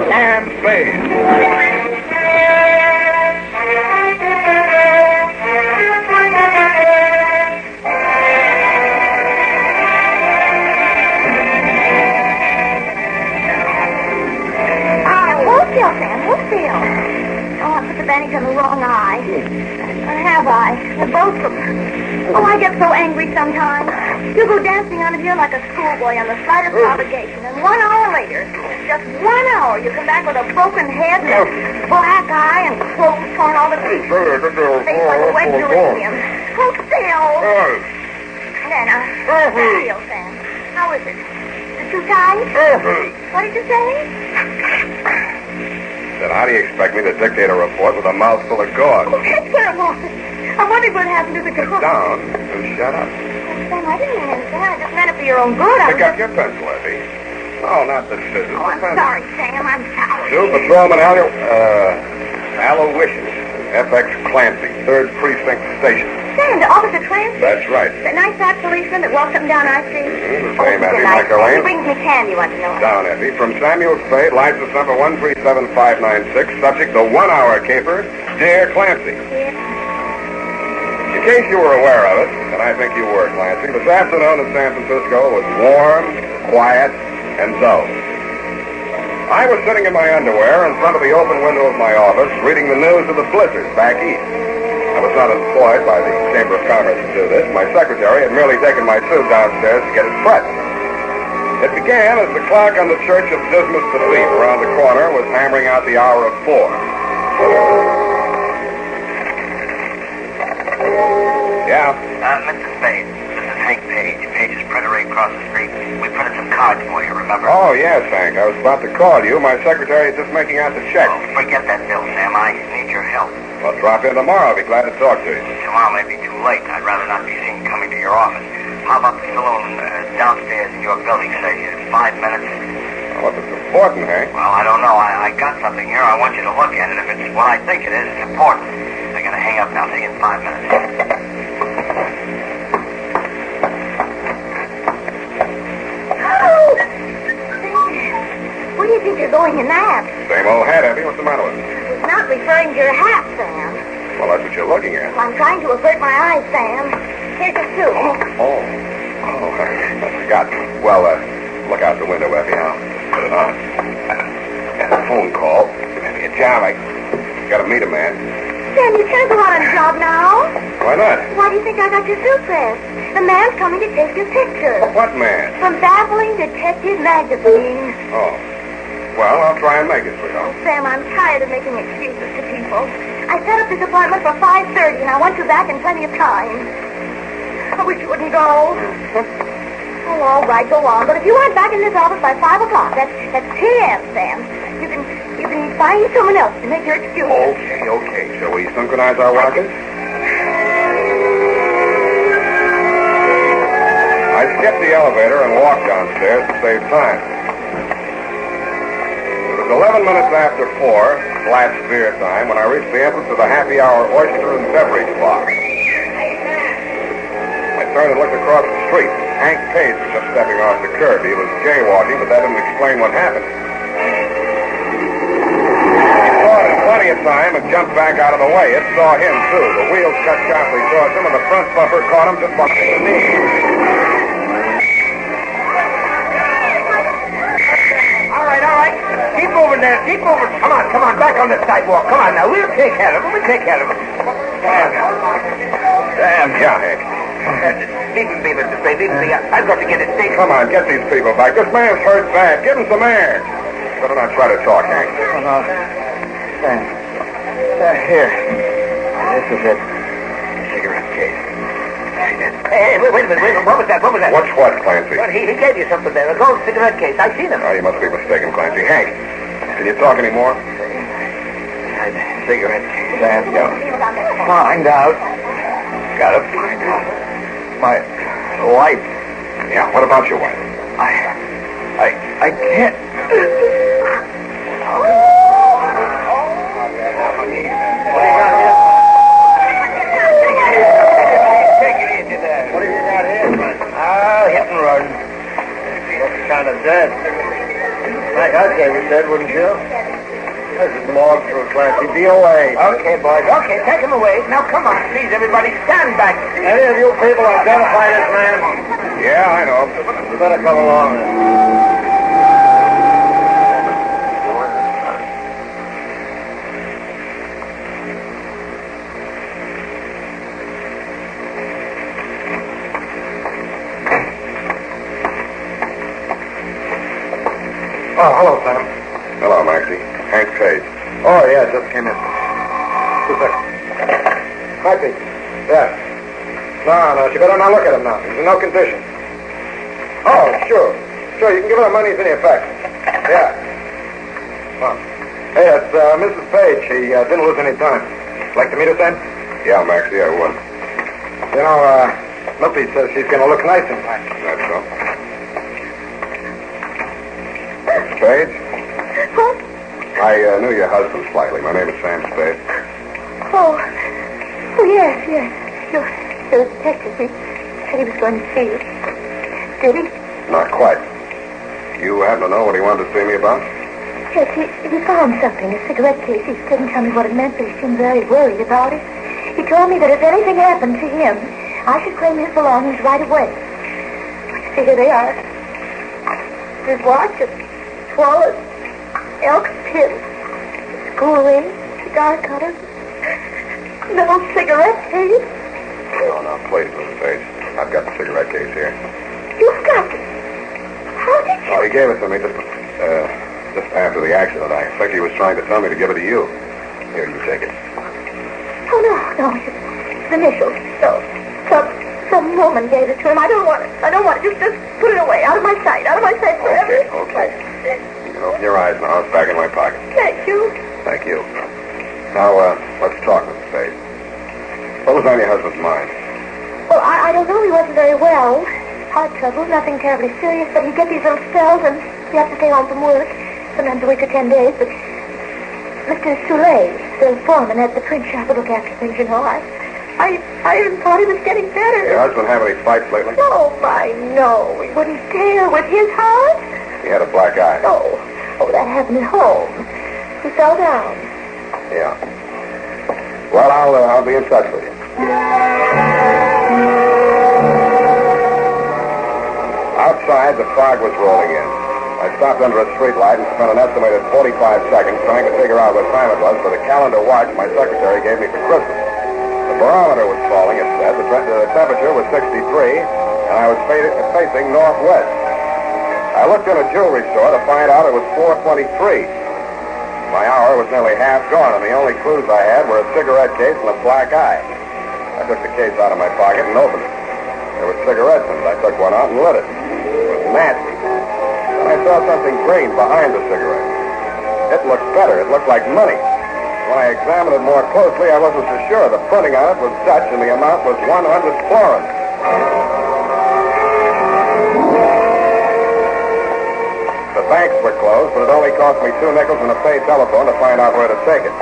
and Spade. Bandage on the wrong eye. Or have I? They're both of them. Oh, I get so angry sometimes. You go dancing out of here like a schoolboy on the slightest provocation, and 1 hour later, just 1 hour, you come back with a broken head and a black eye and clothes torn all to pieces. Face like a wet geranium. Hold still. Then, still, Sam. How is it? Is it too tight? What did you say? Then how do you expect me to dictate a report with a mouthful of gauze? Oh, that's terrible. I wondered what happened to the girl. Sit down and shut up. Sam, I didn't mean anything. I just meant it for your own good. Pick up your pencil, Effie. Oh, not the scissors. Oh, I'm sorry, Sam. I'm sorry. Two Patrolman Aloysius, FX Clancy, 3rd Precinct Station. Sam, the Officer Clancy? That's right. That nice fat policeman that walks up and down our street? The same Effie McElwain. He brings me candy once in a while. Down, Effie. From Samuel Spade, license number 137596, subject the 1 hour caper, Dear Clancy. Yeah. In case you were aware of it, and I think you were, Clancy, this afternoon in San Francisco was warm, quiet, and dull. I was sitting in my underwear in front of the open window of my office, reading the news of the blizzard back east. I was not employed by the Chamber of Commerce to do this. My secretary had merely taken my suit downstairs to get it pressed. It began as the clock on the Church of Dismas the Thief around the corner was hammering out the hour of 4. Yeah? Mr. Spade, this is Hank Page. Page's printer right across the street. We printed some cards for you, remember? Oh, yes, Hank. I was about to call you. My secretary is just making out the check. Oh, forget that bill, Sam. I need your help. Well, drop in tomorrow. I'll be glad to talk to you. Tomorrow may be too late. I'd rather not be seen coming to your office. How about the saloon downstairs in your building, say, 5 minutes? Well, if it's important, Hank. Well, I don't know. I got something here. I want you to look at it. If it's what I think it is, it's important. I gotta hang up now. See you in 5 minutes. Where do you think you're going in that? Same old hat, Effie. What's the matter with it? It's not referring to your hat, Sam. Well, that's what you're looking at. I'm trying to avert my eyes, Sam. Here's your suit. Oh, I forgot. Well, look out the window, Effie. I'll put it on. Got a phone call. Maybe a job. I gotta meet a man. Sam, you can't go out on a job now. Why not? Why do you think I got your suit pressed? The man's coming to take your picture. What man? From Baffling Detective Magazine. Oh. Well, I'll try and make it for you. Oh, Sam, I'm tired of making excuses to people. I set up this appointment for 5:30, and I want you back in plenty of time. I wish you wouldn't go. Oh, all right, go on. But if you aren't back in this office by 5 o'clock, that's 10 a.m., Sam. You can find someone else to make your excuse. Okay. Shall we synchronize our rockets? I skipped the elevator and walked downstairs to save time. It was 11 minutes after 4, flat beer time, when I reached the entrance of the happy hour oyster and beverage bar. I turned and looked across the street. Hank Page was just stepping off the curb. He was jaywalking, but that didn't explain what happened. He saw it in plenty of time and jumped back out of the way. It saw him, too. The wheels cut sharply towards him, and the front bumper caught him just behind the knee. All right. Keep moving there. Keep moving. Come on. Back on the sidewalk. Come on now. We'll take care of him. Damn. Yeah, Hank. Leave him be, Mr. Spade. Leave him be. I've got to get his station. Come on, get these people back. This man's hurt bad. Give him some air. Better not try to talk, Hank. Here. This is it. Cigarette case. Hey, wait a minute. What was that? What's what, Clancy? Well, he gave you something there. A gold cigarette case. I seen him. Oh, you must be mistaken, Clancy. Hank, can you talk anymore? Cigarette case. Find out. Gotta find out. My wife. Yeah, what about your wife? I can't. Take it easy there. What have you got here? Hit and run. Looks kind of dead. Like I say, we said, wouldn't you? This is more for a classy DOA. Okay, boys. Okay, take him away. Now, come on. Please, everybody, stand back. Any of you people identify this man? Yeah, I know. You better come along. Oh, hello, Sam. Hello, Maxie. Hank Spade. Oh, yeah, just came in. 2 seconds. Hi, Pete. Yes. No, you better not look at him now. He's in no condition. Oh, sure. Sure, you can give her the money in effect. Yeah. Oh. Hey, it's Mrs. Spade. She didn't lose any time. Like to meet her, Sam? Yeah, Maxie, I would. You know, Milty says she's going to look nice in time. That's so. Spade? What? I knew your husband slightly. My name is Sam Spade. Oh, yes. He was detective. He said he was going to see you. Did he? Not quite. You happen to know what he wanted to see me about? Yes, he found something, a cigarette case. He couldn't tell me what it meant, but he seemed very worried about it. He told me that if anything happened to him, I should claim his belongings right away. See, here they are. His watch, wallet, elk pin, school ring, cigar cutter, little cigarette case. Oh, now, please, Mrs. Spade. I've got the cigarette case here. You've got it. How did you... Oh, he gave it to me just after the accident. I expect he was trying to tell me to give it to you. Here, you take it. Oh, no. It's initials. No. Some woman gave it to him. I don't want it. Just put it away. Out of my sight forever. Okay. You can open your eyes now. It's back in my pocket. Thank you. Thank you. Now, let's talk, Mrs. Spade. What was on your husband's mind? Well, I don't know. He wasn't very well. Heart trouble, nothing terribly serious, but he'd get these little spells and he has to stay home from work. Sometimes a week or 10 days, but Mr. Soule, the foreman at the print shop, will look after things, you know. I even thought he was getting better. Your husband have any fights lately? Oh, no. He wouldn't dare with his heart. He had a black eye. Oh, that happened at home. He fell down. Yeah. Well, I'll be in touch with you. Outside, the fog was rolling in. I stopped under a streetlight and spent an estimated 45 seconds trying to figure out what time it was for the calendar watch my secretary gave me for Christmas. The barometer was falling, it said. The temperature was 63, and I was facing northwest. I looked in a jewelry store to find out it was 4:23. My hour was nearly half gone, and the only clues I had were a cigarette case and a black eye. I took the case out of my pocket and opened it. There were cigarettes in it. I took one out and lit it. It was nasty. Then I saw something green behind the cigarette. It looked better. It looked like money. When I examined it more closely, I wasn't so sure. The printing on it was Dutch, and the amount was 100 florins. The banks were closed, but it only cost me 2 nickels and a paid telephone to find out where to take it.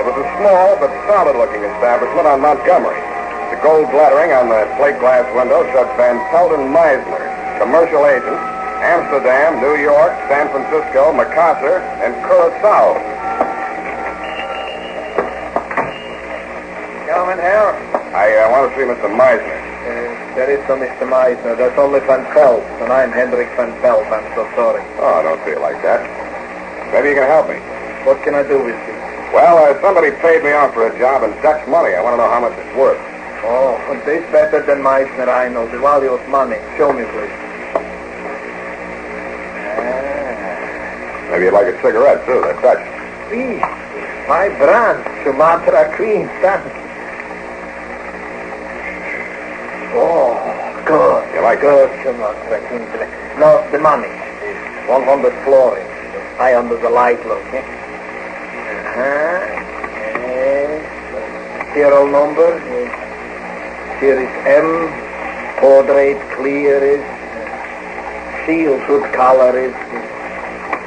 It was a small but solid-looking establishment on Montgomery. The gold lettering on the plate glass window said Van Pelden Meisner, commercial agent, Amsterdam, New York, San Francisco, Macassar, and Curacao. Come in here. I want to see Mr. Meisner. There is no Mr. Meisner. That's only Van Pelt, and I'm Hendrik Van Pelt. I'm so sorry. Oh, don't feel like that. Maybe you can help me. What can I do with you? Well, somebody paid me off for a job in Dutch money. I want to know how much it's worth. Oh, this better than Meisner, I know. The value of money. Show me, please. Maybe you'd like a cigarette, too. They're Dutch. See, my brand, Sumatra Queen, thanks. Oh, good. You like good, Sumatra Queen. No, the money is 100 florins. High under the light, look. Serial number. Here is M. Portrait clear is. Seal good color is.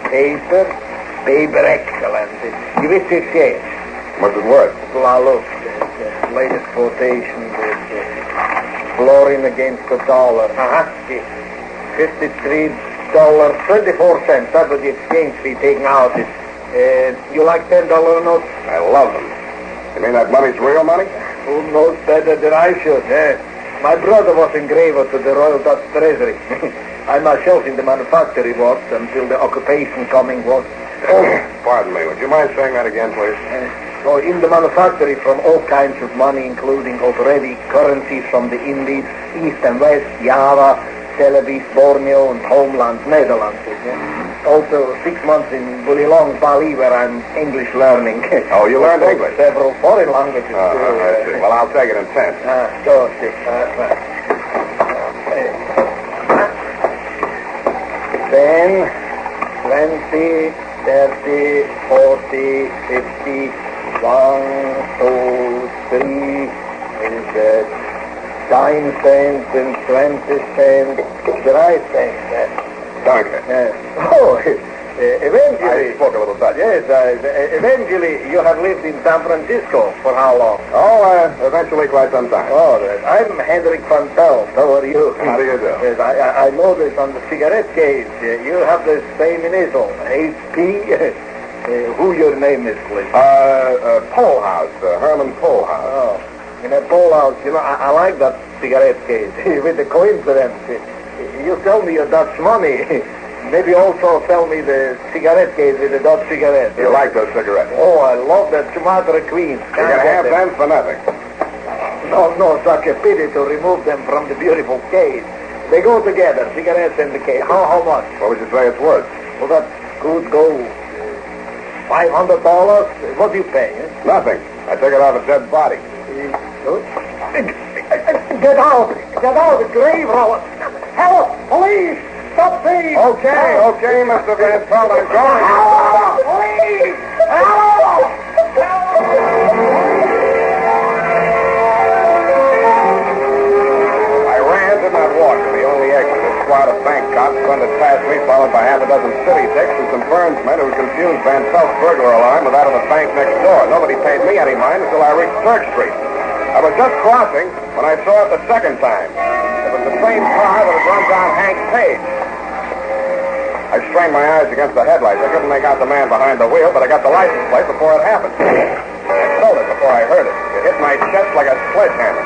Paper excellent. Give it 58. What's it worth? Well, look, the latest quotation is florin against the dollar. 53 $6.24. That was the exchange fee taken out. You like $10 notes? I love them. You mean that money's real money? Who knows better than I should? My brother was engraver to the Royal Dutch Treasury. I myself in the manufactory was until the occupation coming was. Pardon me. Would you mind saying that again, please? So in the manufactory from all kinds of money, including already currencies from the Indies, East and West, Java, Celebes, Borneo, and homeland, Netherlands. Also 6 months in Bulilong, Bali, where I'm English learning. Oh, you learned English? Several foreign languages. I see. Well, I'll take it in cents. Sure. 10, 20, 30, 40, 50, 1, 2, 3, is it 9 cents and 20 cents, 3 cents. Danke. Eventually... I spoke a little Dutch. Yes, eventually you have lived in San Francisco for how long? Oh, eventually quite some time. Oh, I'm Hendrik van Pelt. How are you? How do you do? Yes, I noticed on the cigarette case, you have the same initial, HP. Who your name is, please? Polhaus, Herman Polhaus. Oh, in a Polhaus, I like that cigarette case. With the coincidence, you sell me your Dutch money. Maybe also sell me the cigarette case with the Dutch cigarette. You like those cigarettes? Oh, I love that Sumatra Queen. You're going to have them for nothing. No, such a pity to remove them from the beautiful case. They go together, cigarettes and the case. How much? What would you say it's worth? Well, that could go $500. What do you pay? Nothing. I took it off a dead body. Get out, the grave roller. Help, police, stop thief. Okay, Mr. Van Pelt, I'm going. Help, police, help. I ran, did not walk to the only exit. A squad of bank cops blended past me, followed by half a dozen city dicks and some Burns men who confused Van Pelt's burglar alarm with that of the bank next door. Nobody paid me any mind until I reached Turk Street. I was just crossing when I saw it the second time. It was the same car that had run down Hank's Page. I strained my eyes against the headlights. I couldn't make out the man behind the wheel, but I got the license plate before it happened. I felt it before I heard it. It hit my chest like a sledgehammer.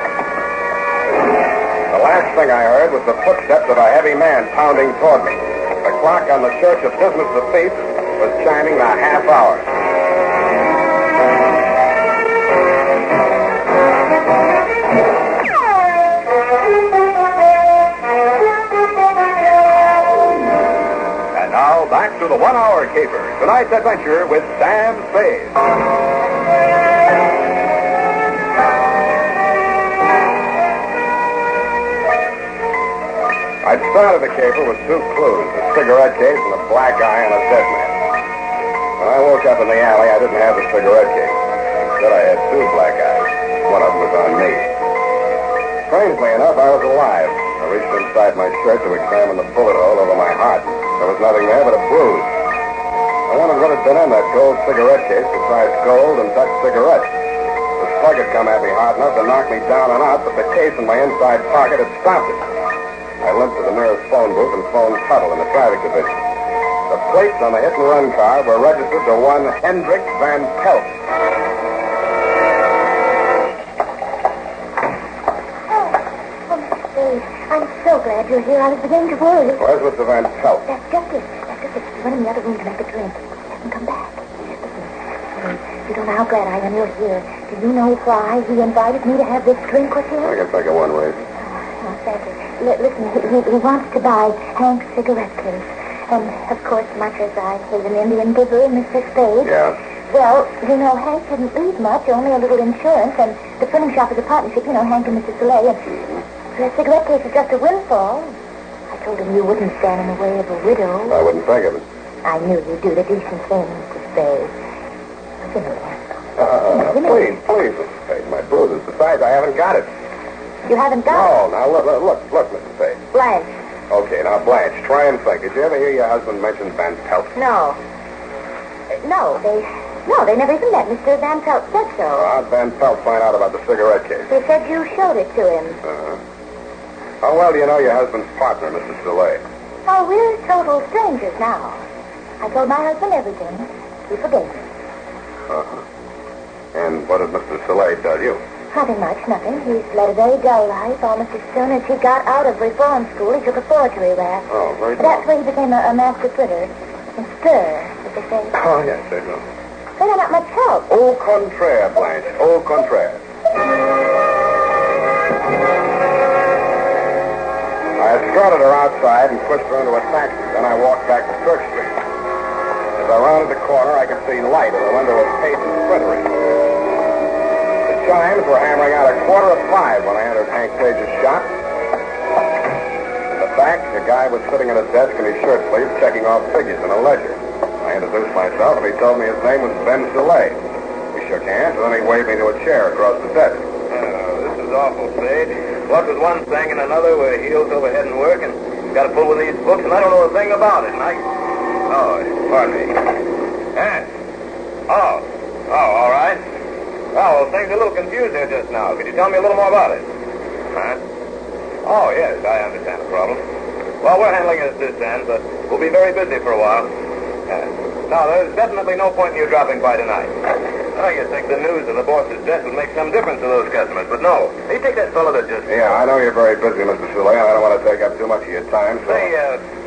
The last thing I heard was the footsteps of a heavy man pounding toward me. The clock on the Church of Business of Peace was chiming the half hour. And now, back to the 1 Hour Caper. Tonight's adventure with Sam Spade. I'd started the caper with 2 clues, a cigarette case and a black eye on a dead man. When I woke up in the alley, I didn't have the cigarette case. Instead, I had 2 black eyes. One of them was on me. Strangely enough, I was alive. I reached inside my shirt to examine the bullet hole over my heart. There was nothing there but a bruise. I wondered what had been in that gold cigarette case besides gold and Dutch cigarettes. The slug had come at me hard enough to knock me down and out, but the case in my inside pocket had stopped it. I limped to the nearest phone booth and phoned Tuttle in the traffic division. The plates on the hit-and-run car were registered to one Hendrik Van Pelt. Oh, Mr. Spade, I'm so glad you're here. I was beginning to worry. Where's Mr. Van Pelt? That's just it. He went in the other room to make a drink. He hasn't come back. Listen, you don't know how glad I am you're here. Do you know why he invited me to have this drink with him? I can think of one reason. Oh, thank you. Listen, he wants to buy Hank's cigarette case. And, of course, much as I hate an Indian giver, Mr. Spade. Yeah? Well, Hank didn't leave much, only a little insurance, and the printing shop is a partnership, Hank and Mrs. Soleil, and the cigarette case is just a windfall. I told him you wouldn't stand in the way of a widow. I wouldn't think of it. I knew you'd do the decent thing, Mr. Spade. Give me that. Please, Mr. Spade, my bruises. Besides, I haven't got it. You haven't got it? No, now look, Mr. Spade. Blanche. Okay, now, Blanche, try and think. Did you ever hear your husband mention Van Pelt? No. They never even met. Mr. Van Pelt said so. How'd Van Pelt find out about the cigarette case? He said you showed it to him. How well do you know your husband's partner, Mrs. Soleil? Oh, we're total strangers now. I told my husband everything. He forgave me. Uh-huh. And what did Mr. Soleil tell you? Nothing much, nothing. He's led a very dull life. Almost as soon as he got out of reform school, he took a forgery rap. Oh, very But that's where he became a master printer. And stir, as they say. Oh, yes, they do. They don't have much help. Au contraire, Blanche. Au contraire. I escorted her outside and pushed her into a taxi. Then I walked back to Church Street. As I rounded the corner, I could see light in the window of Page's printery. The chimes were hammering out 5:15 when I entered Hank Page's shop. In the back, a guy was sitting at a desk in his shirt sleeves checking off figures in a ledger. I introduced myself, and he told me his name was Ben Soleil. We shook hands, and then he waved me to a chair across the desk. This is awful, Spade. What with one thing and another, we're heels over head in work, and got to pull with these books, and I don't know a thing about it, and Oh, pardon me. Yes. Oh, all right. Well, things are a little confused here just now. Could you tell me a little more about it? Huh? Oh, yes, I understand the problem. Well, we're handling it at this end, but we'll be very busy for a while. Now, there's definitely no point in you dropping by tonight. You think the news of the boss's death would make some difference to those customers, but no. Hey, take that fellow that just... Yeah, I know you're very busy, Mr. Soleil, and I don't want to take up too much of your time, so... Say,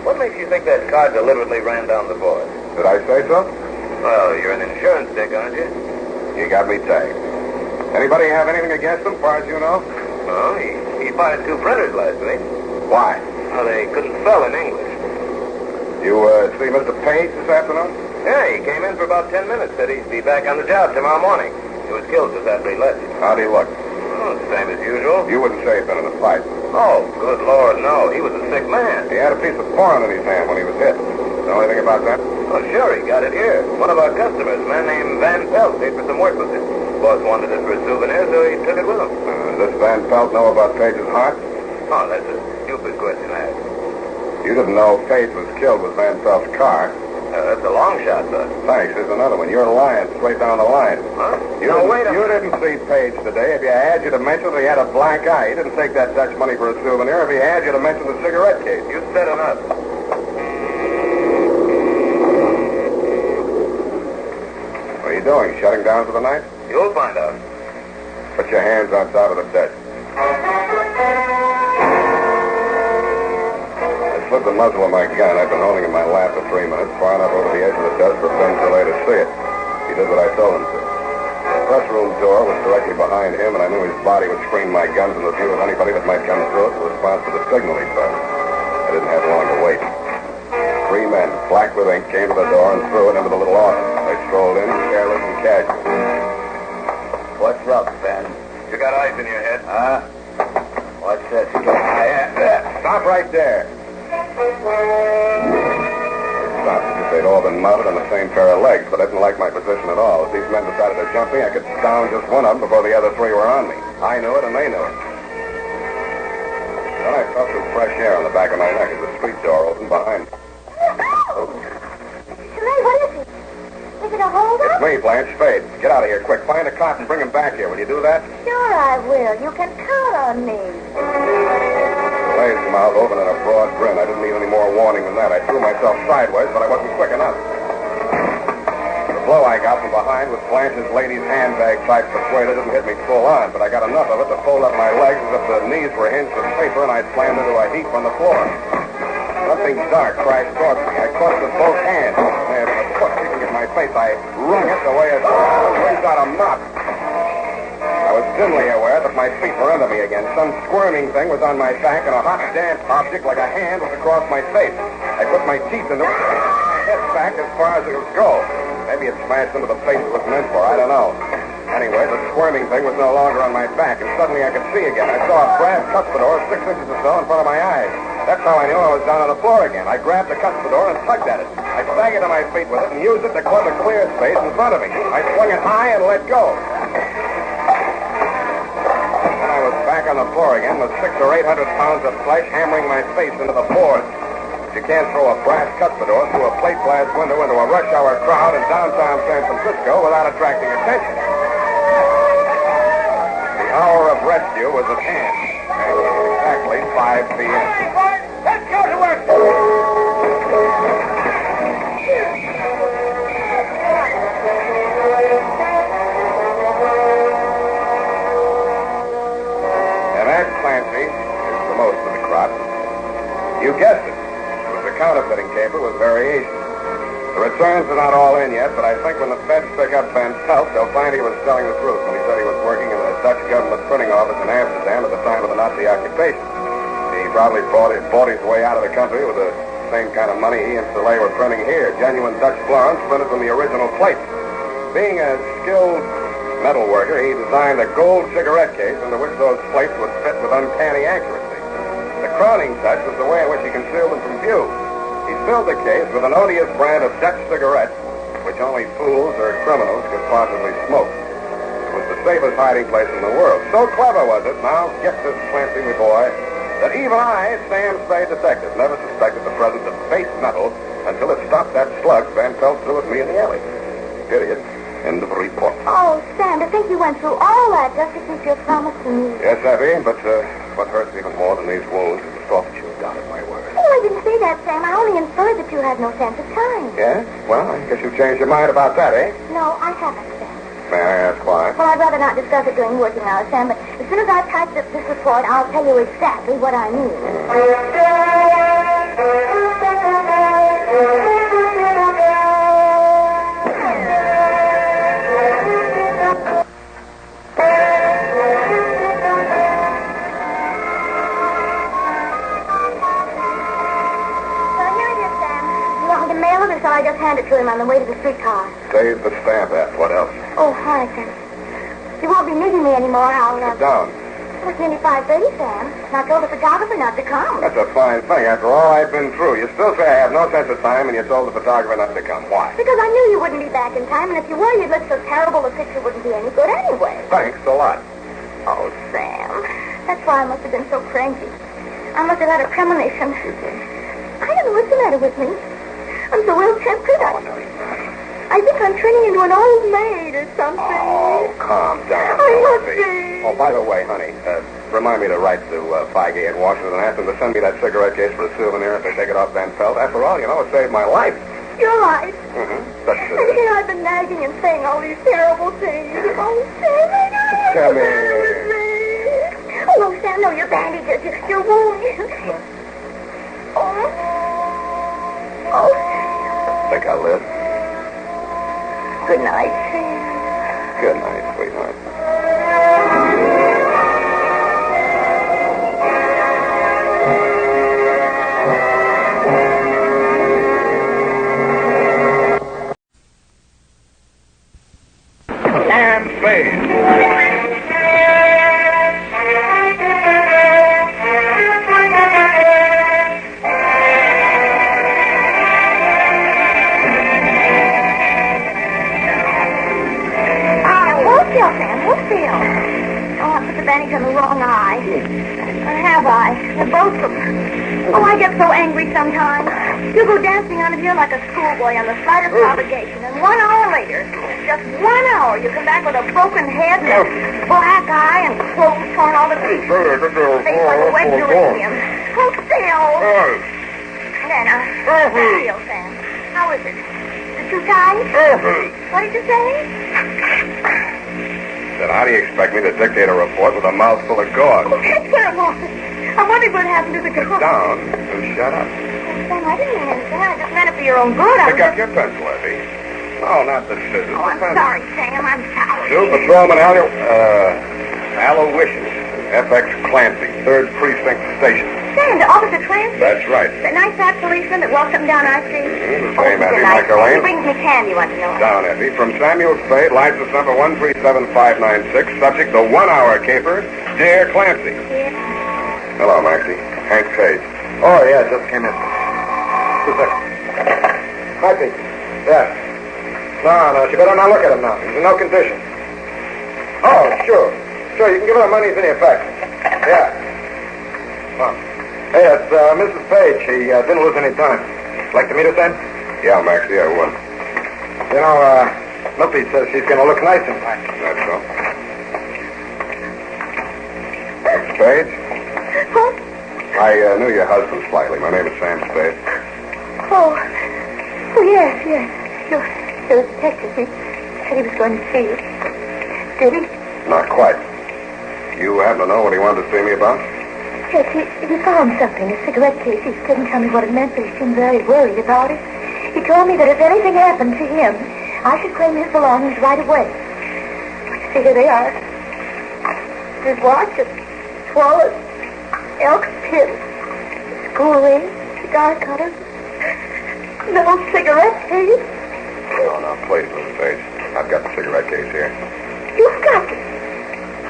what makes you think that car deliberately ran down the boss? Did I say so? Well, you're an insurance dick, aren't you? You got me tagged. Anybody have anything against him, as far as you know? Well, he fired 2 printers last week. Why? Well, they couldn't spell in English. You, see Mr. Page this afternoon? Yeah, he came in for about 10 minutes. Said he'd be back on the job tomorrow morning. He was killed just after he left. How'd he look? Oh, same as usual. You wouldn't say he'd been in a fight. Oh, good Lord, no. He was a sick man. He had a piece of foreign in his hand when he was hit. Know anything about that? Oh, sure, he got it here. One of our customers, a man named Van Pelt, paid for some work with it. Boss wanted it for a souvenir, so he took it with him. Does Van Pelt know about Page's heart? Oh, that's a stupid question to ask. You didn't know Page was killed with Van Pelt's car. That's a long shot, sir. Thanks. Here's another one. You're lying straight down the line. Huh? You didn't see Page today. If he had you to mention that he had a black eye, he didn't take that Dutch money for a souvenir. If he had you to mention the cigarette case. You said enough. What are you doing? Shutting down for the night? You'll find out. Put your hands on top of the desk. I slipped the muzzle of my gun. I've been holding in my lap for 3 minutes, far enough over the edge of the desk for Ben Soleil to see it. He did what I told him to. The press room door was directly behind him, and I knew his body would screen my gun from the view of anybody that might come through it in response to the signal he fired. I didn't have long to wait. 3 men, black with ink, came to the door and threw it into the little office. They strolled in, careless and casual. What's up, Ben? You got eyes in your head. Huh? What's this? Stop right there. Stopped because they'd all been mounted on the same pair of legs, but I didn't like my position at all. If these men decided to jump me, I could down just one of them before the other 3 were on me. I knew it, and they knew it. Then I felt some fresh air on the back of my neck as the street door opened behind me. Soleil, what is it? Is it a holdup? It's me, Blanche Spade. Get out of here, quick. Find a cop and bring him back here. Will you do that? Sure I will. You can count on me. Soleil's mouth opened in a broad grin. I didn't need any more warning than that. I threw myself sideways, but I wasn't quick enough. The blow I got from behind with Blanche's lady's handbag type persuader didn't hit me full on, but I got enough of it to fold up my legs as if the knees were hinged with paper, and I slammed into a heap on the floor. Something dark crashed towards me. I clutched with both hands. And with a foot kicking at my face, I wrung it the way a child wrings out a mop. I was dimly aware that my feet were under me again. Some squirming thing was on my back, and a hot, damp object like a hand was across my face. I put my teeth into it, head back as far as it would go. Maybe it smashed into the place it was meant for. I don't know. Anyway, the squirming thing was no longer on my back, and suddenly I could see again. I saw a brass cuspidor 6 inches or so in front of my eyes. That's how I knew I was down on the floor again. I grabbed the cuspidor and tugged at it. I staggered to my feet with it and used it to club a clear space in front of me. I swung it high and let go. Then I was back on the floor again with 600 or 800 pounds of flesh hammering my face into the boards. You can't throw a brass cuspidor through a plate glass window into a rush hour crowd in downtown San Francisco without attracting attention. The hour of rescue was at hand. Exactly 5 p.m. Let's go to work. variations. The returns are not all in yet, but I think when the feds pick up Van Pelt, they'll find he was telling the truth when he said he was working in the Dutch government printing office in Amsterdam at the time of the Nazi occupation. He probably bought his way out of the country with the same kind of money he and Soleil were printing here, genuine Dutch florins printed from the original plate. Being a skilled metal worker, he designed a gold cigarette case into which those plates would fit with uncanny accuracy. The crowning touch was the way in which he concealed them from view. He filled the case with an odious brand of Dutch cigarettes, which only fools or criminals could possibly smoke. It was the safest hiding place in the world. So clever was it, now get this Clancy, my boy, that even I, Sam Spade detective, never suspected the presence of base metal until it stopped that slug Van Pelt threw at me in the alley. Period. End of report. Oh, Sam, to think you went through all that just to keep your promise to me. Yes, Effie, but what hurts even more than these wounds is the thought that you have doubted my word. Oh, I didn't say that, Sam. I only inferred that you had no sense of time. Yes? Well, I guess you've changed your mind about that, eh? No, I haven't, Sam. May I ask why? Well, I'd rather not discuss it during working hours, Sam, but as soon as I've typed up this report, I'll tell you exactly what I mean. So I just hand it to him on the way to the streetcar. Save the stamp, F. What else? Oh, all right, then. You won't be needing me anymore. I'll... Sit down. It's nearly 5:30, Sam. And I told the photographer not to come. That's a fine thing. After all I've been through, you still say I have no sense of time, and you told the photographer not to come. Why? Because I knew you wouldn't be back in time, and if you were, you'd look so terrible the picture wouldn't be any good anyway. Thanks a lot. Oh, Sam. That's why I must have been so cranky. I must have had a premonition. I don't know what's the matter with me. I'm so ill-tempered. Oh, no, you're not. I think I'm turning into an old maid or something. Oh, calm down. I must Sophie. be. Oh, by the way, honey, remind me to write to Feige in Washington and ask them to send me that cigarette case for a souvenir if they take it off Van Pelt. After all, you know, it saved my life. You're right. Mm-hmm. That's And here I've been nagging and saying all these terrible things. Oh, Sam, I know. Come what's the here. matter with me? Oh, no, Sam, no, your bandages, your wound. Oh, Think I'll live. good night, Sam. Good night, sweetheart. Sam Spade. Sam, hold still. Oh, I put the bandage on the wrong eye. Or have I? They're both of them. Oh, I get so angry sometimes. You go dancing out of here like a schoolboy on the slightest provocation, and 1 hour later, just 1 hour, you come back with a broken head and a black eye and clothes torn all to pieces. Face like a wet geranium. Hold still. Then, feel, Sam. How is it? Is it too tight? What did you say? Then how do you expect me to dictate a report with a mouthful of gauze? Oh, that's what it was. I wondered what happened to the girl. Sit down and shut up. Sam, I didn't mean anything. I just meant it for your own good. Pick up your pencil, Effie. No, not the scissors. Oh, I'm the pencil. sorry, Sam. I'm sorry. Two Patrolman Aloysius, FX Clancy, 3rd Precinct Station. Sam, to Officer Clancy? That's right. The nice fat policeman that walks up and down our street? The same, he's Effie a nice man. He McElwain. brings me candy once in a while. Down, Effie. From Samuel Spade, license number 137596, subject the 1 hour caper, Dear Clancy. Yeah. Hello, Maxie. Hank Page. Oh, yeah, just came in. Just a second. Hi, Pete. Yeah. No, she better not look at him now. He's in no condition. Oh, sure. Sure, you can give her the money as any effect. Yeah. Well, hey, it's Mrs. Page. She didn't lose any time. Like to meet her, Sam? Yeah, Maxie, I would. You know, Milty says she's going to look nice in time. That's so. Spade? Huh? I knew your husband slightly. My name is Sam Spade. Oh, yes. You're a detective. He said he was going to see you. Did he? Not quite. You happen to know what he wanted to see me about? Yes, he found something, a cigarette case. He couldn't tell me what it meant, but he seemed very worried about it. He told me that if anything happened to him, I should claim his belongings right away. See, here they are. His watch, his wallet, elk pin, school ring, cigar cutter, an old cigarette case. Oh, now, please, Mrs. Page. I've got the cigarette case here. You've got it.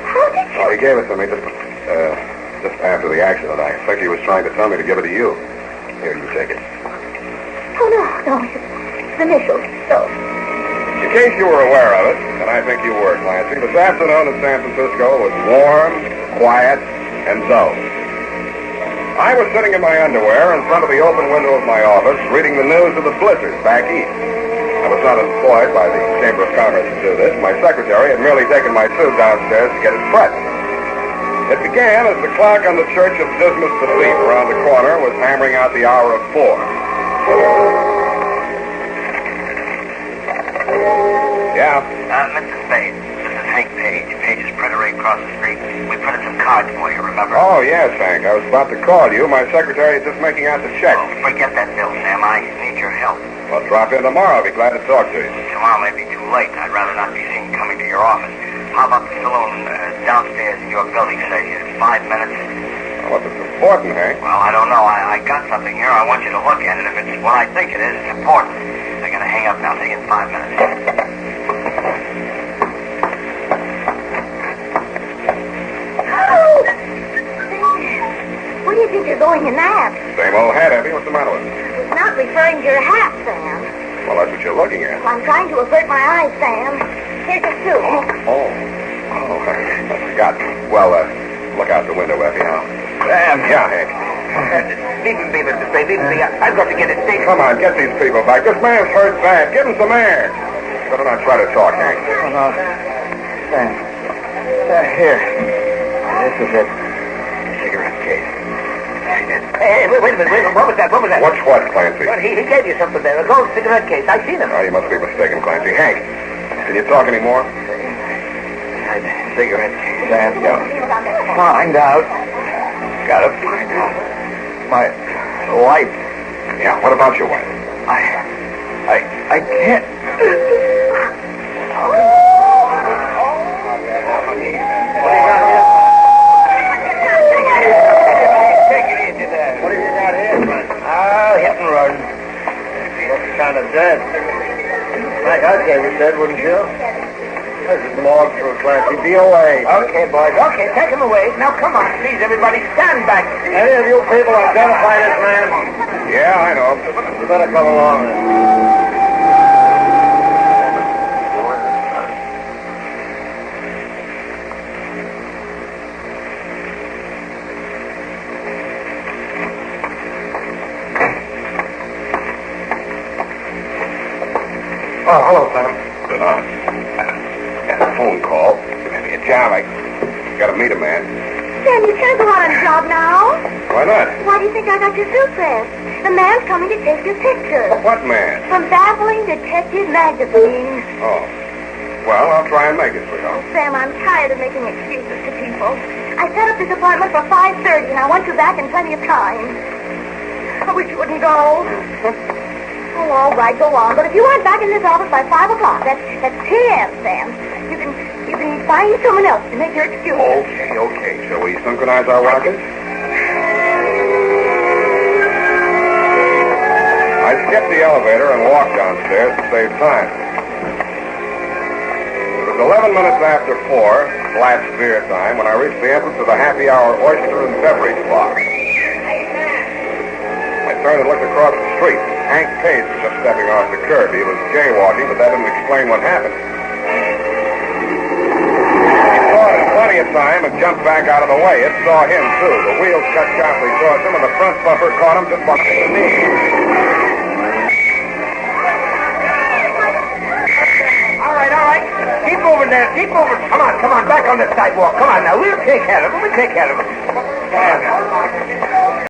How did you? Oh, he gave it to me just after the accident. I think he was trying to tell me to give it to you. Here, you take it. Oh, no. It's initials, so. In case you were aware of it, and I think you were, Clancy, this afternoon in San Francisco was warm, quiet, and dull. I was sitting in my underwear in front of the open window of my office reading the news of the blizzard back east. I was not employed by the Chamber of Commerce to do this. My secretary had merely taken my suit downstairs to get it pressed. It began as the clock on the Church of Dismas the Thief around the corner was hammering out the hour of 4. Yeah? Mr. Spade, this is Hank Page. Page's printer right across the street. We printed some cards for you, remember? Oh, yes, Hank. I was about to call you. My secretary is just making out the check. Oh, forget that bill, Sam. I need your help. Well, drop in tomorrow. I'll be glad to talk to you. Tomorrow may be too late. I'd rather not be seen coming to your office. How about the saloon downstairs in your building, say, 5 minutes? Well, what's important, Hank? Well, I don't know. I got something here. I want you to look at it. If it's what I think it is, it's important. I gotta hang up now. See you in 5 minutes. Where do you think you're going in that? Same old hat, Abby. What's the matter with it? It's not referring to your hat, Sam. Well, that's what you're looking at. I'm trying to avert my eyes, Sam. Here's your suit. Oh, I forgot. Well, look out the window, Effie, now. Sam. Yeah, Hank. Leave me, Mr. Spade. Leave me. I've got to get it fixed. Come on, get these people back. This man's hurt bad. Give him some air. Better not try to talk, Hank. Oh, no. Sam. Here. This is it. Cigarette case. Hey, wait a minute. What was that? What's what, Clancy? Well, he gave you something there. A gold cigarette case. I seen him. Oh, you must be mistaken, Clancy. Hank, can you talk anymore? Cigarette case. Sam, Find out. Gotta find out. My wife. Yeah, what about your wife? I can't. Take it easy there. what have you got here, man? Oh, hit and run. Looks kind of dead. Like I'd say we're dead, wouldn't you? This is more true, Clancy. Be away. Okay, boys. Okay, take him away. Now, come on, please, everybody, stand back. Any of you people identify this man? Yeah, I know. You better come along then. Oh, hello, Sam. Got a phone call. Maybe a job. I got to meet a man. Sam, you can't go out on a job now. Why not? Why do you think I got your suit pressed? The man's coming to take your picture. What man? From Baffling Detective Magazine. Oh. Well, I'll try and make it, sweetheart. Sam, I'm tired of making excuses to people. I set up this appointment for 5:30, and I want you back in plenty of time. I wish you wouldn't go. Oh, all right, go on. But if you aren't back in this office by 5 o'clock, that's 10, Sam. You can find someone else to make your excuse. Okay. Shall we synchronize our watches? I skipped the elevator and walked downstairs to save time. It was 11 minutes after 4, last beer time, when I reached the entrance of the happy hour oyster and beverage bar. I turned and looked across the street. Hank Page was just stepping off the curb. He was jaywalking, but that didn't explain what happened. He saw it in plenty of time and jumped back out of the way. It saw him, too. The wheels cut sharply towards him, and the front bumper caught him just behind the knee. All right. Keep moving there. Keep moving. Come on. Back on the sidewalk. Come on now. We'll take care of him.